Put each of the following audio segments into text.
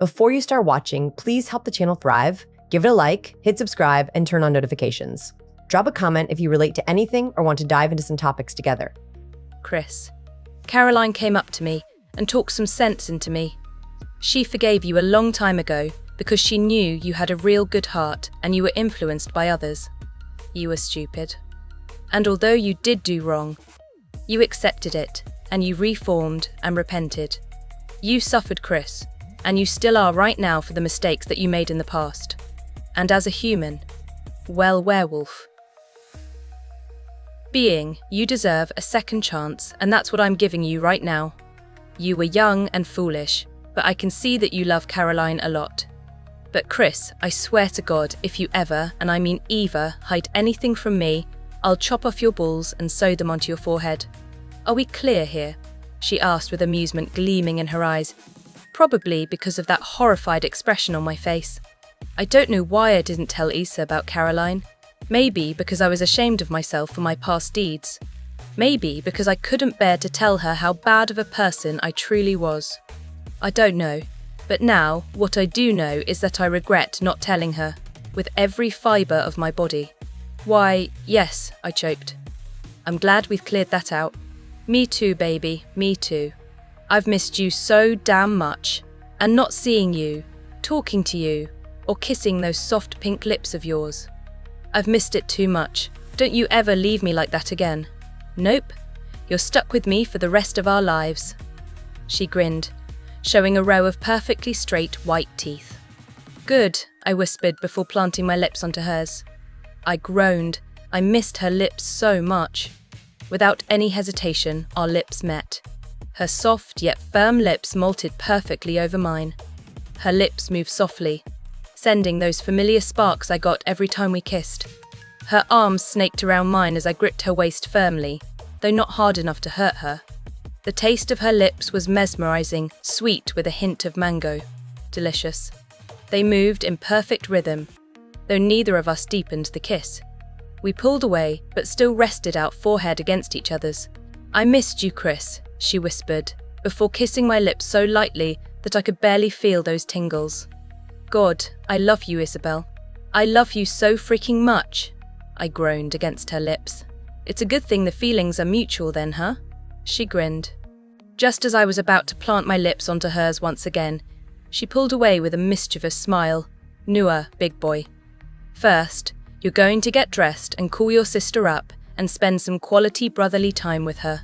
Before you start watching, please help the channel thrive. Give it a like, hit subscribe, and turn on notifications. Drop a comment if you relate to anything or want to dive into some topics together. Chris. Caroline came up to me and talked some sense into me. She forgave you a long time ago because she knew you had a real good heart and you were influenced by others. You were stupid. And although you did do wrong, you accepted it and you reformed and repented. You suffered, Chris, and you still are right now for the mistakes that you made in the past. And as a human, well, werewolf. You deserve a second chance, and that's what I'm giving you right now. You were young and foolish, but I can see that you love Caroline a lot. But Chris, I swear to God, if you ever, and I mean ever, hide anything from me, I'll chop off your balls and sew them onto your forehead. Are we clear here? She asked with amusement gleaming in her eyes, probably because of that horrified expression on my face. I don't know why I didn't tell Issa about Caroline. Maybe because I was ashamed of myself for my past deeds. Maybe because I couldn't bear to tell her how bad of a person I truly was. I don't know, but now what I do know is that I regret not telling her, with every fibre of my body. Why, yes, I choked. I'm glad we've cleared that out. Me too, baby, me too. I've missed you so damn much, and not seeing you, talking to you, or kissing those soft pink lips of yours. I've missed it too much. Don't you ever leave me like that again. Nope, you're stuck with me for the rest of our lives. She grinned, showing a row of perfectly straight white teeth. Good, I whispered before planting my lips onto hers. I groaned. I missed her lips so much. Without any hesitation, our lips met. Her soft yet firm lips molted perfectly over mine. Her lips moved softly, sending those familiar sparks I got every time we kissed. Her arms snaked around mine as I gripped her waist firmly, though not hard enough to hurt her. The taste of her lips was mesmerizing, sweet with a hint of mango. Delicious. They moved in perfect rhythm, though neither of us deepened the kiss. We pulled away, but still rested our forehead against each other's. I missed you, Chris, she whispered, before kissing my lips so lightly that I could barely feel those tingles. God, I love you, Isabel. I love you so freaking much, I groaned against her lips. It's a good thing the feelings are mutual then, huh? She grinned. Just as I was about to plant my lips onto hers once again, she pulled away with a mischievous smile. Nua, big boy. First, you're going to get dressed and call your sister up and spend some quality brotherly time with her.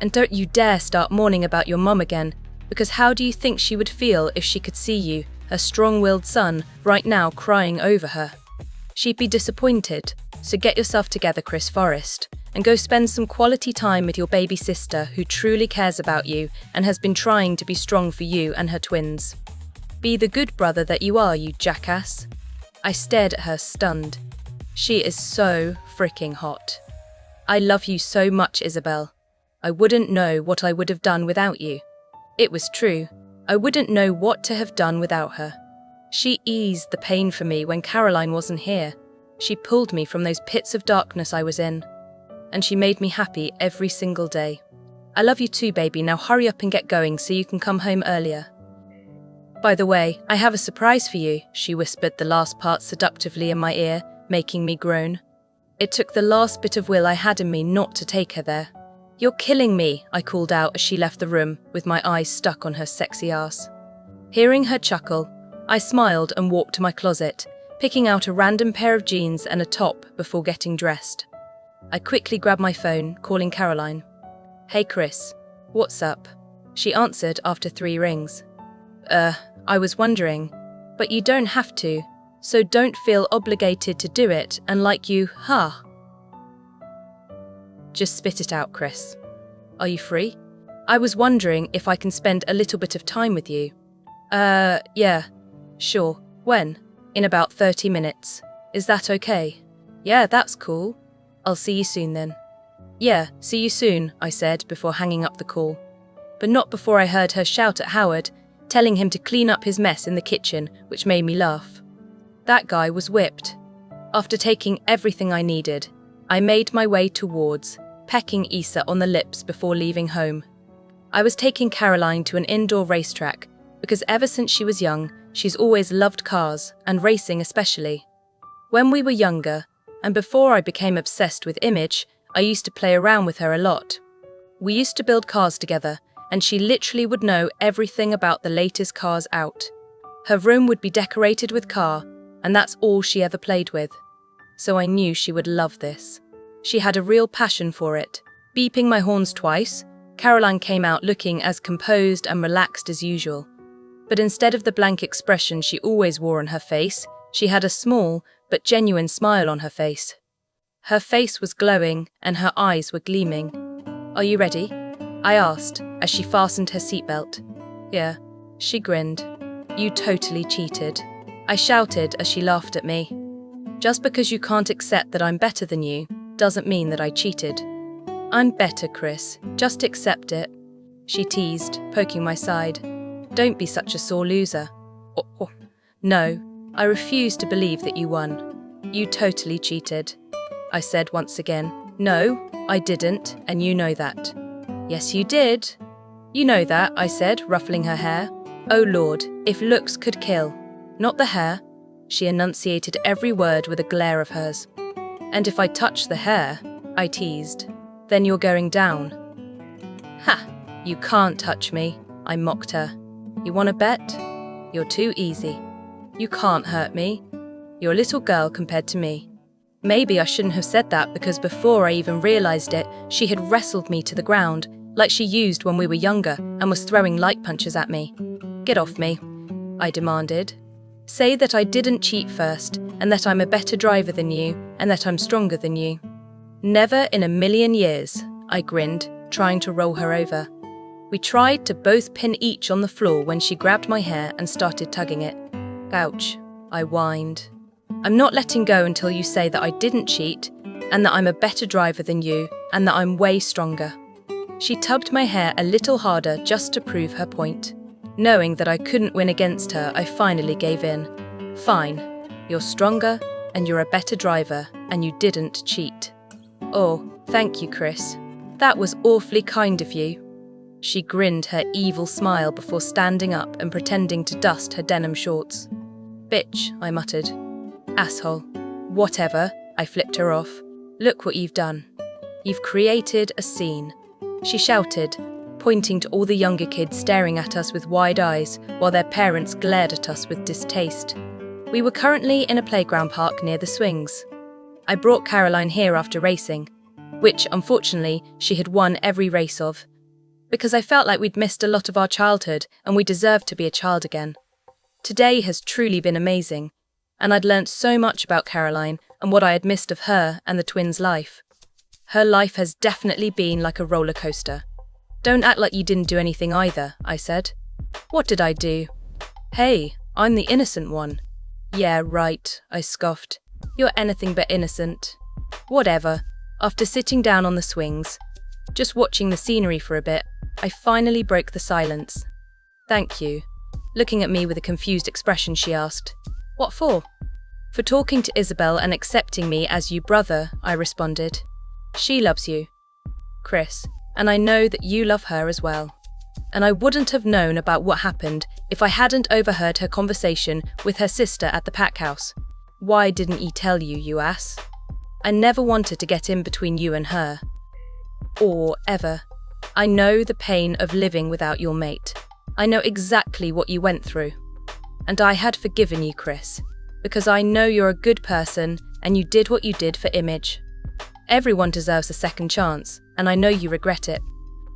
And don't you dare start mourning about your mum again, because how do you think she would feel if she could see you, her strong-willed son, right now crying over her? She'd be disappointed, so get yourself together, Chris Forrest, and go spend some quality time with your baby sister who truly cares about you and has been trying to be strong for you and her twins. Be the good brother that you are, you jackass. I stared at her, stunned. She is so freaking hot. I love you so much, Isabel. I wouldn't know what I would have done without you. It was true. I wouldn't know what to have done without her. She eased the pain for me when Caroline wasn't here. She pulled me from those pits of darkness I was in. And she made me happy every single day. I love you too, baby. Now hurry up and get going so you can come home earlier. By the way, I have a surprise for you, she whispered the last part seductively in my ear, making me groan. It took the last bit of will I had in me not to take her there. You're killing me, I called out as she left the room, with my eyes stuck on her sexy ass. Hearing her chuckle, I smiled and walked to my closet, picking out a random pair of jeans and a top before getting dressed. I quickly grabbed my phone, calling Caroline. Hey Chris, what's up? She answered after 3 rings. I was wondering, but you don't have to, so don't feel obligated to do it and like you, huh? Just spit it out, Chris. Are you free? I was wondering if I can spend a little bit of time with you. Yeah, sure. When? In about 30 minutes. Is that okay? Yeah, that's cool. I'll see you soon then. Yeah, see you soon, I said before hanging up the call. But not before I heard her shout at Howard, telling him to clean up his mess in the kitchen, which made me laugh. That guy was whipped. After taking everything I needed, I made my way towards, pecking Issa on the lips before leaving home. I was taking Caroline to an indoor racetrack because ever since she was young, she's always loved cars, and racing especially. When we were younger, and before I became obsessed with Image, I used to play around with her a lot. We used to build cars together, and she literally would know everything about the latest cars out. Her room would be decorated with car, and that's all she ever played with. So I knew she would love this. She had a real passion for it. Beeping my horns twice, Caroline came out looking as composed and relaxed as usual. But instead of the blank expression she always wore on her face, she had a small but genuine smile on her face. Her face was glowing and her eyes were gleaming. "Are you ready?" I asked as she fastened her seatbelt. "Yeah," she grinned. "You totally cheated," I shouted as she laughed at me. "Just because you can't accept that I'm better than you doesn't mean that I cheated." "I'm better, Chris. Just accept it," she teased, poking my side. "Don't be such a sore loser." Oh. "No, I refuse to believe that you won. You totally cheated," I said once again. "No, I didn't, and you know that." "Yes, you did." "You know that," I said, ruffling her hair. "Oh Lord, if looks could kill." "Not the hair," she enunciated every word with a glare of hers. "And if I touch the hair," I teased, "then you're going down." "Ha, you can't touch me," I mocked her. "You want to bet? You're too easy. You can't hurt me. You're a little girl compared to me." Maybe I shouldn't have said that because before I even realized it, she had wrestled me to the ground, like she used when we were younger, and was throwing light punches at me. "Get off me," I demanded. "Say that I didn't cheat first, and that I'm a better driver than you, and that I'm stronger than you." "Never in a million years," I grinned, trying to roll her over. We tried to both pin each on the floor when she grabbed my hair and started tugging it. "Ouch," I whined. "I'm not letting go until you say that I didn't cheat, and that I'm a better driver than you, and that I'm way stronger." She tugged my hair a little harder just to prove her point. Knowing that I couldn't win against her, I finally gave in. "Fine, you're stronger, and you're a better driver, and you didn't cheat." "Oh, thank you, Chris. That was awfully kind of you." She grinned her evil smile before standing up and pretending to dust her denim shorts. "Bitch," I muttered. "Asshole." "Whatever," I flipped her off. "Look what you've done. You've created a scene," she shouted, pointing to all the younger kids staring at us with wide eyes while their parents glared at us with distaste. We were currently in a playground park near the swings. I brought Caroline here after racing, which, unfortunately, she had won every race of, because I felt like we'd missed a lot of our childhood and we deserved to be a child again. Today has truly been amazing, and I'd learnt so much about Caroline and what I had missed of her and the twins' life. Her life has definitely been like a roller coaster. "Don't act like you didn't do anything either," I said. "What did I do?" "Hey, I'm the innocent one." "Yeah, right," I scoffed. "You're anything but innocent." Whatever. After sitting down on the swings, just watching the scenery for a bit, I finally broke the silence. "Thank you." Looking at me with a confused expression, she asked, "What for?" "For talking to Isabel and accepting me as you brother," I responded. "She loves you, Chris, and I know that you love her as well. And I wouldn't have known about what happened if I hadn't overheard her conversation with her sister at the pack house. Why didn't he tell you, you ass? I never wanted to get in between you and her. Or ever. I know the pain of living without your mate. I know exactly what you went through. And I had forgiven you, Chris, because I know you're a good person and you did what you did for Image. Everyone deserves a second chance, and I know you regret it.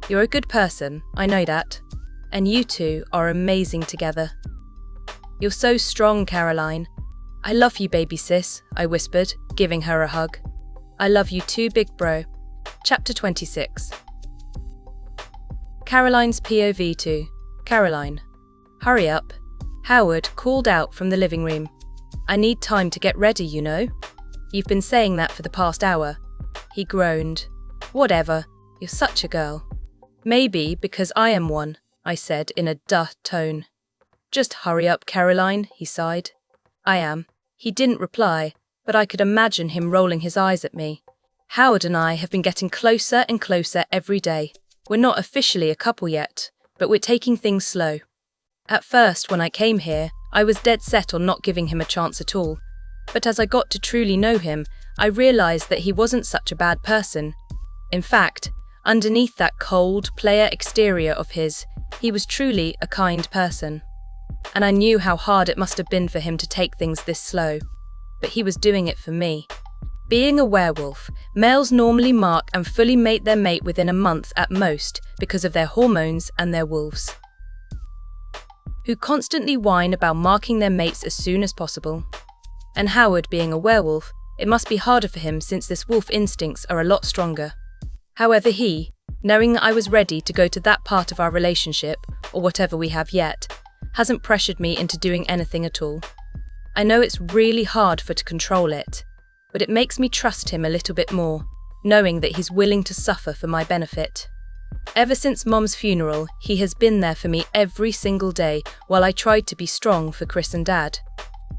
You're a good person, I know that. And you two are amazing together. You're so strong, Caroline. I love you, baby sis, I whispered, giving her a hug. I love you too, big bro. Chapter 26. Caroline's POV to Caroline. Hurry up. Howard called out from the living room. I need time to get ready, you know. You've been saying that for the past hour. He groaned. Whatever, you're such a girl. Maybe because I am one, I said in a duh tone. Just hurry up, Caroline, he sighed. I am. He didn't reply, but I could imagine him rolling his eyes at me. Howard and I have been getting closer and closer every day. We're not officially a couple yet, but we're taking things slow. At first, when I came here, I was dead set on not giving him a chance at all. But as I got to truly know him, I realized that he wasn't such a bad person. In fact, underneath that cold, player exterior of his, he was truly a kind person. And I knew how hard it must have been for him to take things this slow. But he was doing it for me. Being a werewolf, males normally mark and fully mate their mate within a month at most because of their hormones and their wolves, who constantly whine about marking their mates as soon as possible. And Howard, being a werewolf, it must be harder for him since his wolf instincts are a lot stronger. However, he, knowing that I was ready to go to that part of our relationship, or whatever we have yet, hasn't pressured me into doing anything at all. I know it's really hard to control it, but it makes me trust him a little bit more, knowing that he's willing to suffer for my benefit. Ever since Mom's funeral, he has been there for me every single day while I tried to be strong for Chris and Dad.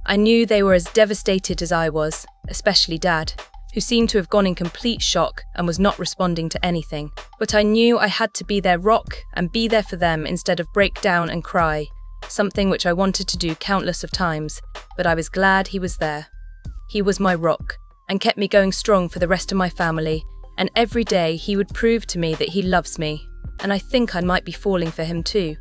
I knew they were as devastated as I was, especially Dad, who seemed to have gone in complete shock and was not responding to anything. But I knew I had to be their rock and be there for them instead of break down and cry, something which I wanted to do countless of times, but I was glad he was there. He was my rock and kept me going strong for the rest of my family, and every day he would prove to me that he loves me, and I think I might be falling for him too.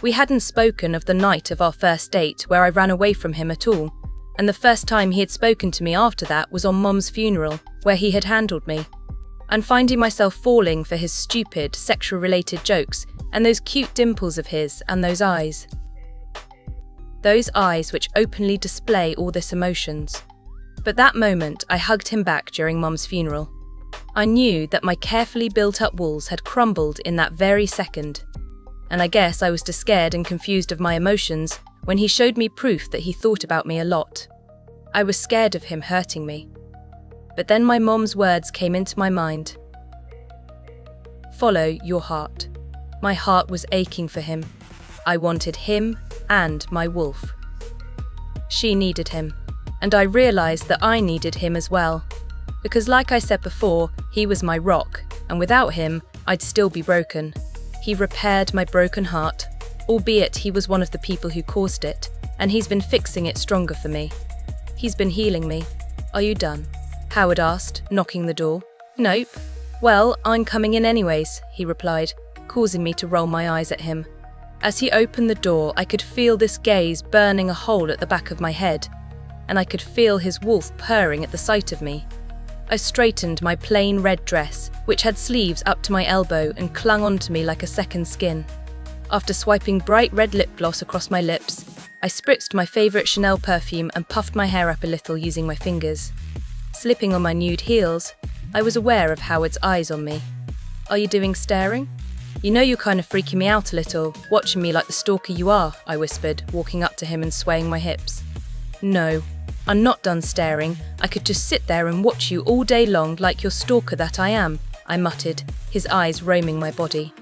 We hadn't spoken of the night of our first date where I ran away from him at all, and the first time he had spoken to me after that was on Mom's funeral, where he had handled me. And finding myself falling for his stupid, sexual-related jokes, and those cute dimples of his, and those eyes. Those eyes which openly display all this emotions. But that moment, I hugged him back during Mom's funeral. I knew that my carefully built-up walls had crumbled in that very second. And I guess I was too scared and confused of my emotions when he showed me proof that he thought about me a lot. I was scared of him hurting me. But then my mom's words came into my mind. Follow your heart. My heart was aching for him. I wanted him and my wolf. She needed him, and I realized that I needed him as well. Because like I said before, he was my rock, and without him, I'd still be broken. He repaired my broken heart, albeit he was one of the people who caused it, and he's been fixing it stronger for me. He's been healing me. Are you done? Howard asked, knocking the door. Nope. Well, I'm coming in anyways, he replied, causing me to roll my eyes at him. As he opened the door, I could feel this gaze burning a hole at the back of my head, and I could feel his wolf purring at the sight of me. I straightened my plain red dress, which had sleeves up to my elbow and clung onto me like a second skin. After swiping bright red lip gloss across my lips, I spritzed my favourite Chanel perfume and puffed my hair up a little using my fingers. Slipping on my nude heels, I was aware of Howard's eyes on me. Are you doing staring? You know you're kind of freaking me out a little, watching me like the stalker you are, I whispered, walking up to him and swaying my hips. No, I'm not done staring. I could just sit there and watch you all day long like your stalker that I am, I muttered, his eyes roaming my body.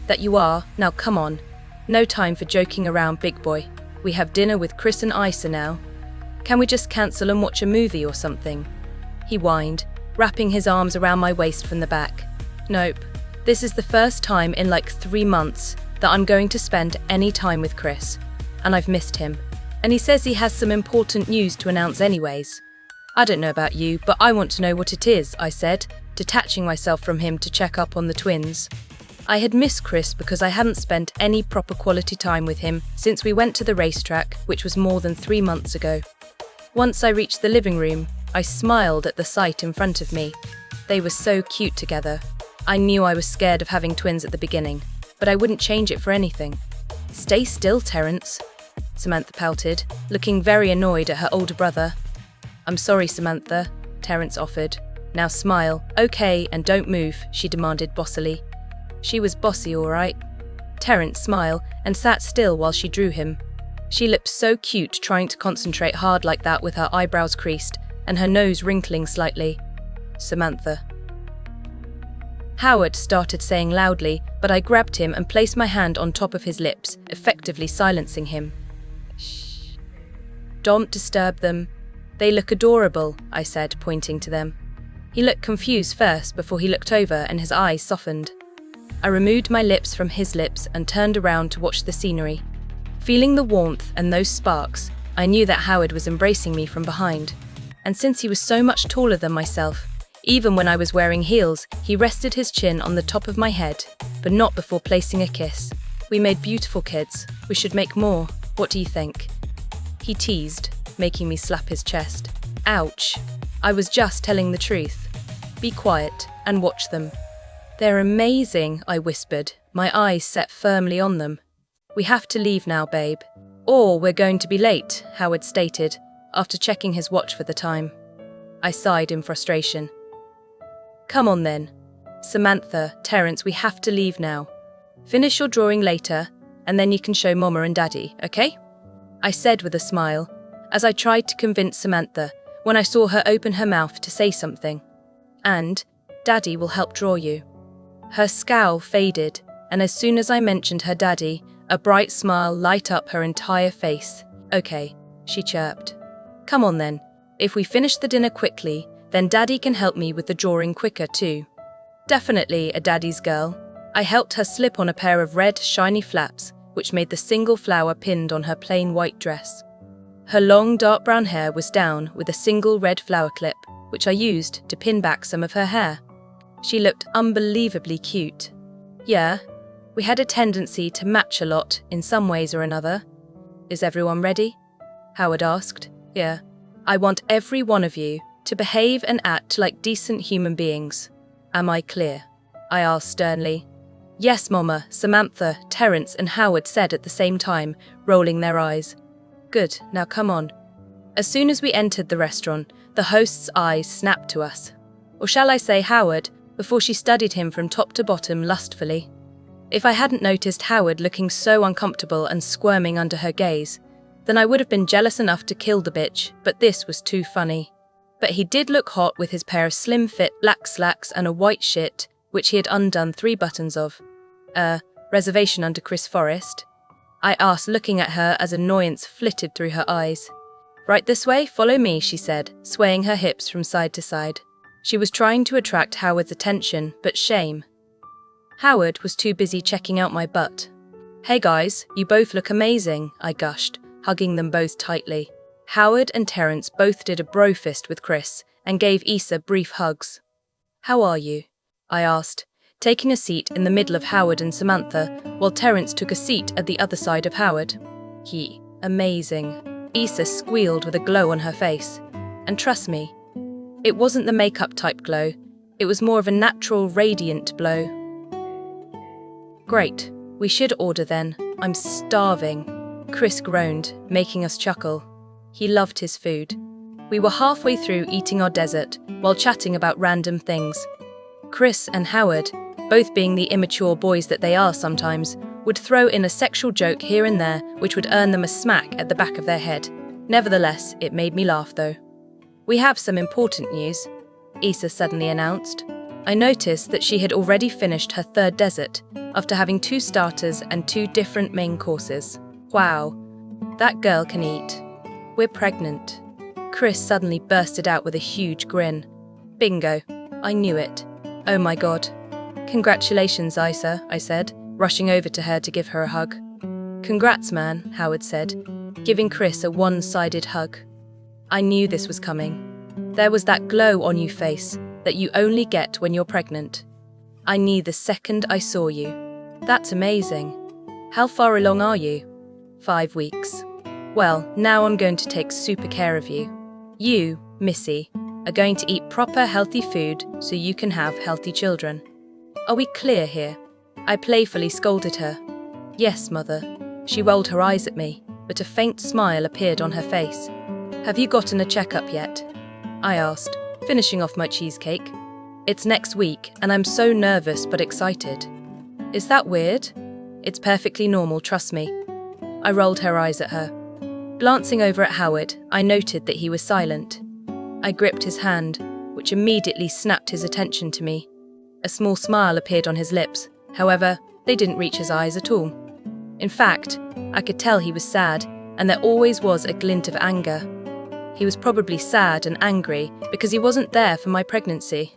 That you are, now come on. No time for joking around, big boy. We have dinner with Chris and Isa now. Can we just cancel and watch a movie or something? He whined, wrapping his arms around my waist from the back. Nope. This is the first time in like 3 months that I'm going to spend any time with Chris. And I've missed him. And he says he has some important news to announce anyways. I don't know about you, but I want to know what it is, I said, detaching myself from him to check up on the twins. I had missed Chris because I hadn't spent any proper quality time with him since we went to the racetrack, which was more than 3 months ago. Once I reached the living room, I smiled at the sight in front of me. They were so cute together. I knew I was scared of having twins at the beginning, but I wouldn't change it for anything. Stay still, Terence, Samantha pouted, looking very annoyed at her older brother. I'm sorry, Samantha, Terence offered. Now smile, okay, and don't move, she demanded bossily. She was bossy, all right. Terence smiled and sat still while she drew him. She looked so cute trying to concentrate hard like that with her eyebrows creased and her nose wrinkling slightly. Samantha. Howard started saying loudly, but I grabbed him and placed my hand on top of his lips, effectively silencing him. Shh. Don't disturb them. They look adorable, I said, pointing to them. He looked confused first before he looked over and his eyes softened. I removed my lips from his lips and turned around to watch the scenery. Feeling the warmth and those sparks, I knew that Howard was embracing me from behind. And since he was so much taller than myself, even when I was wearing heels, he rested his chin on the top of my head, but not before placing a kiss. We made beautiful kids. We should make more. What do you think? He teased, making me slap his chest. Ouch. I was just telling the truth. Be quiet and watch them. They're amazing, I whispered, my eyes set firmly on them. We have to leave now, babe. Or we're going to be late, Howard stated, after checking his watch for the time. I sighed in frustration. Come on then. Samantha, Terence, we have to leave now. Finish your drawing later, and then you can show Mama and Daddy, okay? I said with a smile, as I tried to convince Samantha when I saw her open her mouth to say something. And Daddy will help draw you. Her scowl faded, and as soon as I mentioned her daddy, a bright smile lit up her entire face. Okay, she chirped. Come on then. If we finish the dinner quickly, then Daddy can help me with the drawing quicker too. Definitely a daddy's girl. I helped her slip on a pair of red, shiny flaps, which made the single flower pinned on her plain white dress. Her long, dark brown hair was down with a single red flower clip, which I used to pin back some of her hair. She looked unbelievably cute. Yeah, we had a tendency to match a lot in some ways or another. Is everyone ready? Howard asked. Yeah. I want every one of you to behave and act like decent human beings. Am I clear? I asked sternly. Yes, Mama, Samantha, Terence and Howard said at the same time, rolling their eyes. Good, now come on. As soon as we entered the restaurant, the host's eyes snapped to us. Or shall I say Howard, before she studied him from top to bottom lustfully. If I hadn't noticed Howard looking so uncomfortable and squirming under her gaze, then I would have been jealous enough to kill the bitch, but this was too funny. But he did look hot with his pair of slim-fit black slacks and a white shirt, which he had undone 3 buttons of. Reservation under Chris Forrest? I asked, looking at her as annoyance flitted through her eyes. Right this way, follow me, she said, swaying her hips from side to side. She was trying to attract Howard's attention, but shame. Howard was too busy checking out my butt. Hey guys, you both look amazing, I gushed, hugging them both tightly. Howard and Terence both did a bro fist with Chris and gave Issa brief hugs. How are you? I asked, taking a seat in the middle of Howard and Samantha, while Terence took a seat at the other side of Howard. Amazing. Issa squealed with a glow on her face. And trust me, it wasn't the makeup type glow, it was more of a natural, radiant glow. Great, we should order then. I'm starving. Chris groaned, making us chuckle. He loved his food. We were halfway through eating our dessert, while chatting about random things. Chris and Howard, both being the immature boys that they are sometimes, would throw in a sexual joke here and there, which would earn them a smack at the back of their head. Nevertheless, it made me laugh though. We have some important news, Issa suddenly announced. I noticed that she had already finished her 3rd dessert, after having 2 starters and 2 different main courses. Wow, that girl can eat. We're pregnant. Chris suddenly bursted out with a huge grin. Bingo, I knew it. Oh my god. Congratulations, Issa, I said, rushing over to her to give her a hug. Congrats, man, Howard said, giving Chris a one-sided hug. I knew this was coming. There was that glow on your face that you only get when you're pregnant. I knew the second I saw you. That's amazing. How far along are you? 5 weeks. Well, now I'm going to take super care of you. You, Missy, are going to eat proper healthy food so you can have healthy children. Are we clear here? I playfully scolded her. Yes, Mother. She rolled her eyes at me, but a faint smile appeared on her face. Have you gotten a checkup yet? I asked, finishing off my cheesecake. It's next week, and I'm so nervous but excited. Is that weird? It's perfectly normal, trust me. I rolled her eyes at her. Glancing over at Howard, I noted that he was silent. I gripped his hand, which immediately snapped his attention to me. A small smile appeared on his lips, however, they didn't reach his eyes at all. In fact, I could tell he was sad, and there always was a glint of anger. He was probably sad and angry because he wasn't there for my pregnancy.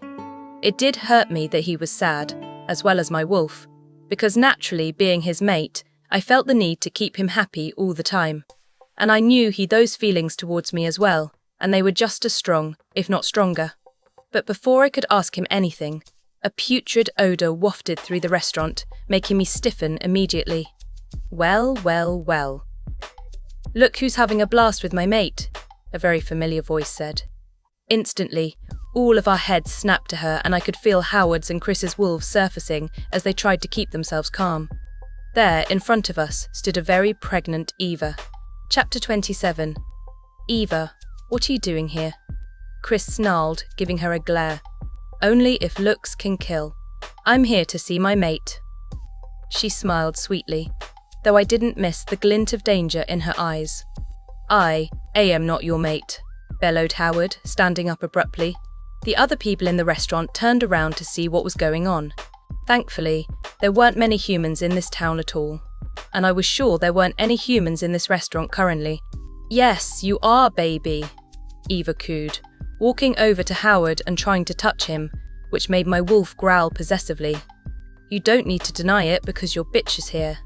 It did hurt me that he was sad, as well as my wolf, because naturally, being his mate, I felt the need to keep him happy all the time. And I knew he those feelings towards me as well, and they were just as strong, if not stronger. But before I could ask him anything, a putrid odour wafted through the restaurant, making me stiffen immediately. Well, well, well. "Look who's having a blast with my mate," a very familiar voice said. Instantly, all of our heads snapped to her, and I could feel Howard's and Chris's wolves surfacing as they tried to keep themselves calm. There, in front of us, stood a very pregnant Eva. Chapter 27. "Eva, what are you doing here?" Chris snarled, giving her a glare. "Only if looks can kill. I'm here to see my mate." She smiled sweetly, though I didn't miss the glint of danger in her eyes. I am not your mate," bellowed Howard, standing up abruptly. The other people in the restaurant turned around to see what was going on. Thankfully, there weren't many humans in this town at all, and I was sure there weren't any humans in this restaurant currently. "Yes, you are, baby," Eva cooed, walking over to Howard and trying to touch him, which made my wolf growl possessively. "You don't need to deny it because your bitch is here."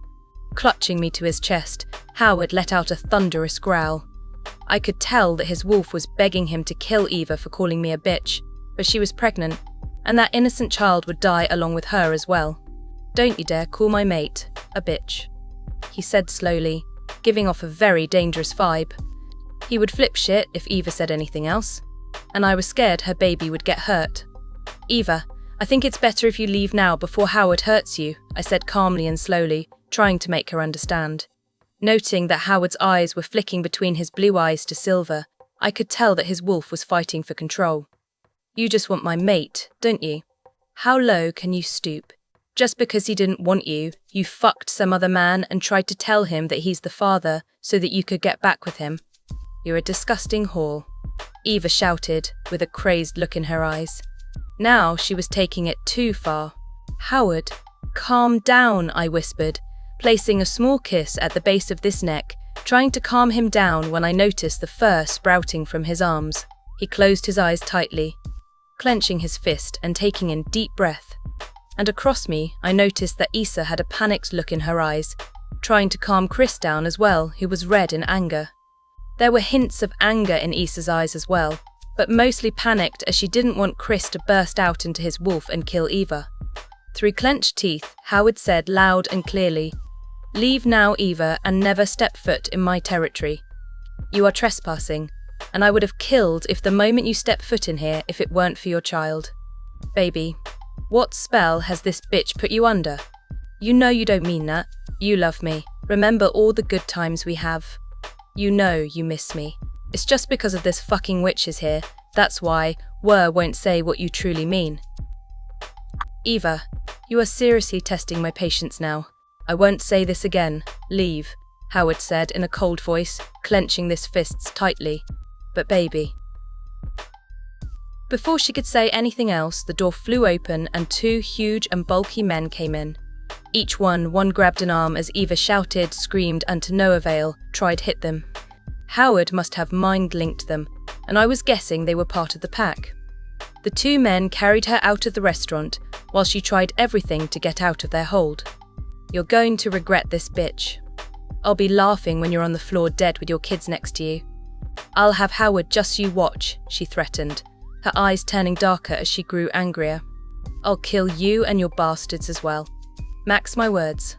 Clutching me to his chest, Howard let out a thunderous growl. I could tell that his wolf was begging him to kill Eva for calling me a bitch, but she was pregnant, and that innocent child would die along with her as well. "Don't you dare call my mate a bitch," he said slowly, giving off a very dangerous vibe. He would flip shit if Eva said anything else, and I was scared her baby would get hurt. "Eva, I think it's better if you leave now before Howard hurts you," I said calmly and slowly, trying to make her understand. Noting that Howard's eyes were flicking between his blue eyes to silver, I could tell that his wolf was fighting for control. "You just want my mate, don't you? How low can you stoop? Just because he didn't want you, you fucked some other man and tried to tell him that he's the father so that you could get back with him. You're a disgusting whore," Eva shouted, with a crazed look in her eyes. Now she was taking it too far. "Howard, calm down," I whispered, placing a small kiss at the base of this neck, trying to calm him down when I noticed the fur sprouting from his arms. He closed his eyes tightly, clenching his fist and taking in deep breath. And across me, I noticed that Issa had a panicked look in her eyes, trying to calm Chris down as well, who was red in anger. There were hints of anger in Issa's eyes as well, but mostly panicked as she didn't want Chris to burst out into his wolf and kill Eva. Through clenched teeth, Howard said loud and clearly, "Leave now, Eva, and never step foot in my territory. You are trespassing, and I would have killed if the moment you step foot in here if it weren't for your child. Baby, what spell has this bitch put you under? You know you don't mean that. You love me. Remember all the good times we have. You know you miss me. It's just because of this fucking witch is here. That's why won't say what you truly mean." "Eva, you are seriously testing my patience now. I won't say this again. Leave," Howard said in a cold voice, clenching his fists tightly. "But baby..." Before she could say anything else, the door flew open and two huge and bulky men came in. Each one grabbed an arm as Eva shouted, screamed, and to no avail, tried hit them. Howard must have mind-linked them, and I was guessing they were part of the pack. The two men carried her out of the restaurant, while she tried everything to get out of their hold. "You're going to regret this, bitch. I'll be laughing when you're on the floor dead with your kids next to you. I'll have Howard just you watch," she threatened, her eyes turning darker as she grew angrier. "I'll kill you and your bastards as well. Max my words."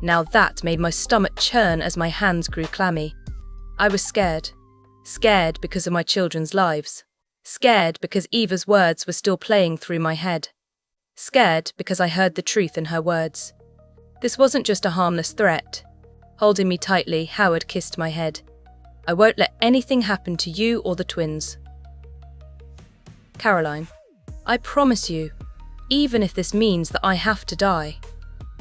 Now that made my stomach churn as my hands grew clammy. I was scared. Scared because of my children's lives. Scared because Eva's words were still playing through my head. Scared because I heard the truth in her words. This wasn't just a harmless threat. Holding me tightly, Howard kissed my head. "I won't let anything happen to you or the twins. Caroline, I promise you, even if this means that I have to die."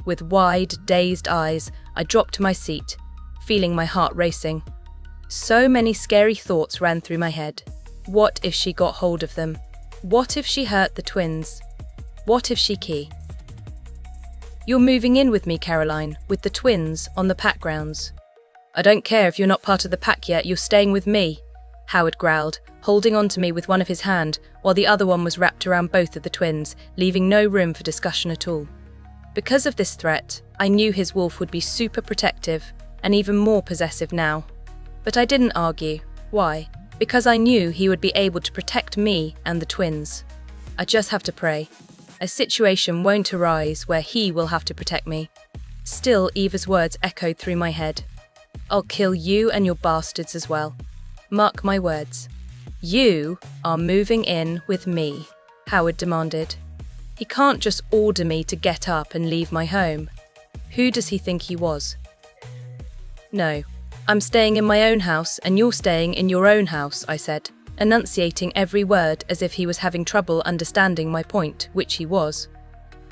With wide, dazed eyes, I dropped to my seat, feeling my heart racing. So many scary thoughts ran through my head. What if she got hold of them? What if she hurt the twins? What if she key? "You're moving in with me, Caroline, with the twins, on the pack grounds." "I don't care if you're not part of the pack yet, you're staying with me," Howard growled, holding on to me with one of his hand, while the other one was wrapped around both of the twins, leaving no room for discussion at all. Because of this threat, I knew his wolf would be super protective and even more possessive now. But I didn't argue. Why? Because I knew he would be able to protect me and the twins. I just have to pray. A situation won't arise where he will have to protect me. Still, Eva's words echoed through my head. I'll kill you and your bastards as well. Mark my words. You are moving in with me, Howard demanded. He can't just order me to get up and leave my home. Who does he think he was? No, I'm staying in my own house and you're staying in your own house, I said, enunciating every word as if he was having trouble understanding my point, which he was.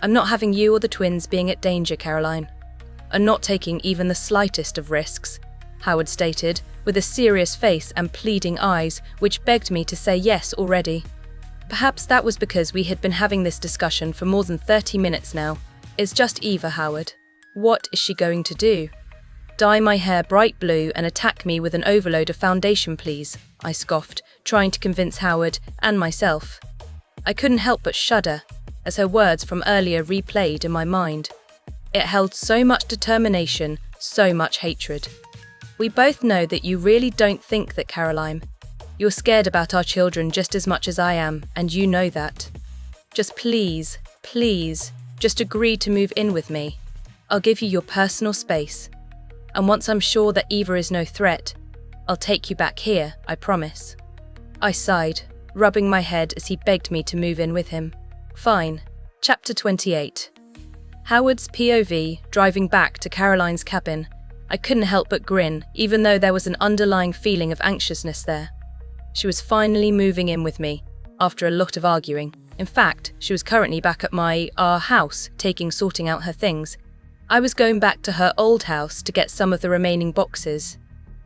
I'm not having you or the twins being at danger, Caroline. I'm not taking even the slightest of risks, Howard stated, with a serious face and pleading eyes, which begged me to say yes already. Perhaps that was because we had been having this discussion for more than 30 minutes now. It's just Eva, Howard. What is she going to do? Dye my hair bright blue and attack me with an overload of foundation, please, I scoffed, trying to convince Howard and myself. I couldn't help but shudder as her words from earlier replayed in my mind. It held so much determination, so much hatred. We both know that you really don't think that, Caroline. You're scared about our children just as much as I am, and you know that. Just please, just agree to move in with me. I'll give you your personal space. And once I'm sure that Eva is no threat, I'll take you back here, I promise. I sighed, rubbing my head as he begged me to move in with him. Fine. Chapter 28. Howard's POV, driving back to Caroline's cabin. I couldn't help but grin, even though there was an underlying feeling of anxiousness there. She was finally moving in with me, after a lot of arguing. In fact, she was currently back at our house, sorting out her things. I was going back to her old house to get some of the remaining boxes.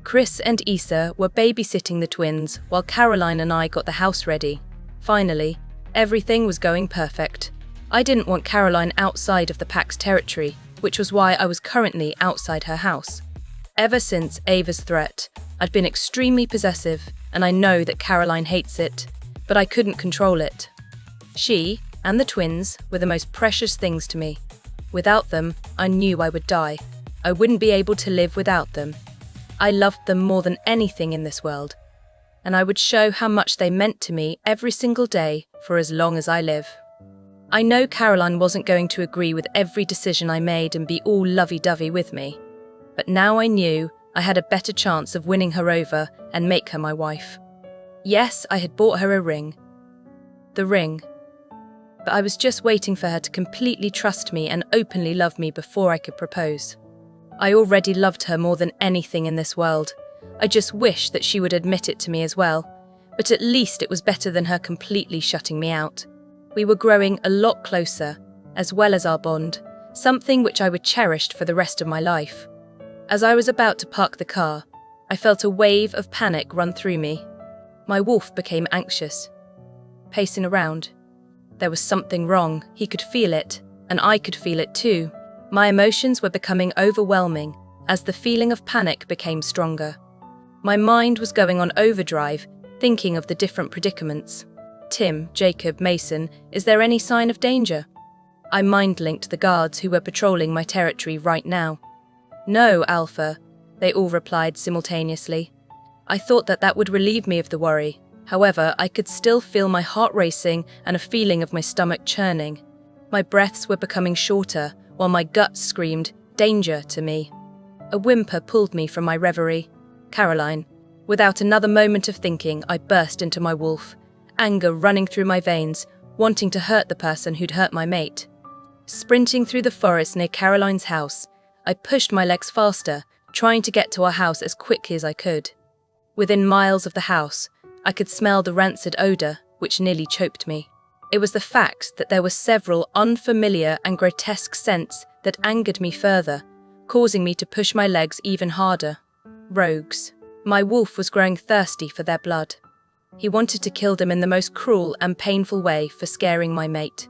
Chris and Issa were babysitting the twins, while Caroline and I got the house ready. Finally, everything was going perfect. I didn't want Caroline outside of the pack's territory, which was why I was currently outside her house. Ever since Ava's threat, I'd been extremely possessive, and I know that Caroline hates it, but I couldn't control it. She and the twins were the most precious things to me. Without them, I knew I would die. I wouldn't be able to live without them. I loved them more than anything in this world, and I would show how much they meant to me every single day for as long as I live. I know Caroline wasn't going to agree with every decision I made and be all lovey-dovey with me, but now I knew I had a better chance of winning her over and make her my wife. Yes, I had bought her a ring. The ring. But I was just waiting for her to completely trust me and openly love me before I could propose. I already loved her more than anything in this world. I just wished that she would admit it to me as well, but at least it was better than her completely shutting me out. We were growing a lot closer, as well as our bond, something which I would cherish for the rest of my life. As I was about to park the car, I felt a wave of panic run through me. My wolf became anxious, pacing around. There was something wrong. He could feel it, and I could feel it too. My emotions were becoming overwhelming as the feeling of panic became stronger. My mind was going on overdrive, thinking of the different predicaments. Tim, Jacob, Mason, is there any sign of danger? I mind-linked the guards who were patrolling my territory right now. No, Alpha, they all replied simultaneously. I thought that would relieve me of the worry. However, I could still feel my heart racing and a feeling of my stomach churning. My breaths were becoming shorter, while my gut screamed, danger, to me. A whimper pulled me from my reverie. Caroline. Without another moment of thinking, I burst into my wolf, anger running through my veins, wanting to hurt the person who'd hurt my mate. Sprinting through the forest near Caroline's house, I pushed my legs faster, trying to get to our house as quickly as I could. Within miles of the house, I could smell the rancid odour, which nearly choked me. It was the fact that there were several unfamiliar and grotesque scents that angered me further, causing me to push my legs even harder. Rogues. My wolf was growing thirsty for their blood. He wanted to kill them in the most cruel and painful way for scaring my mate.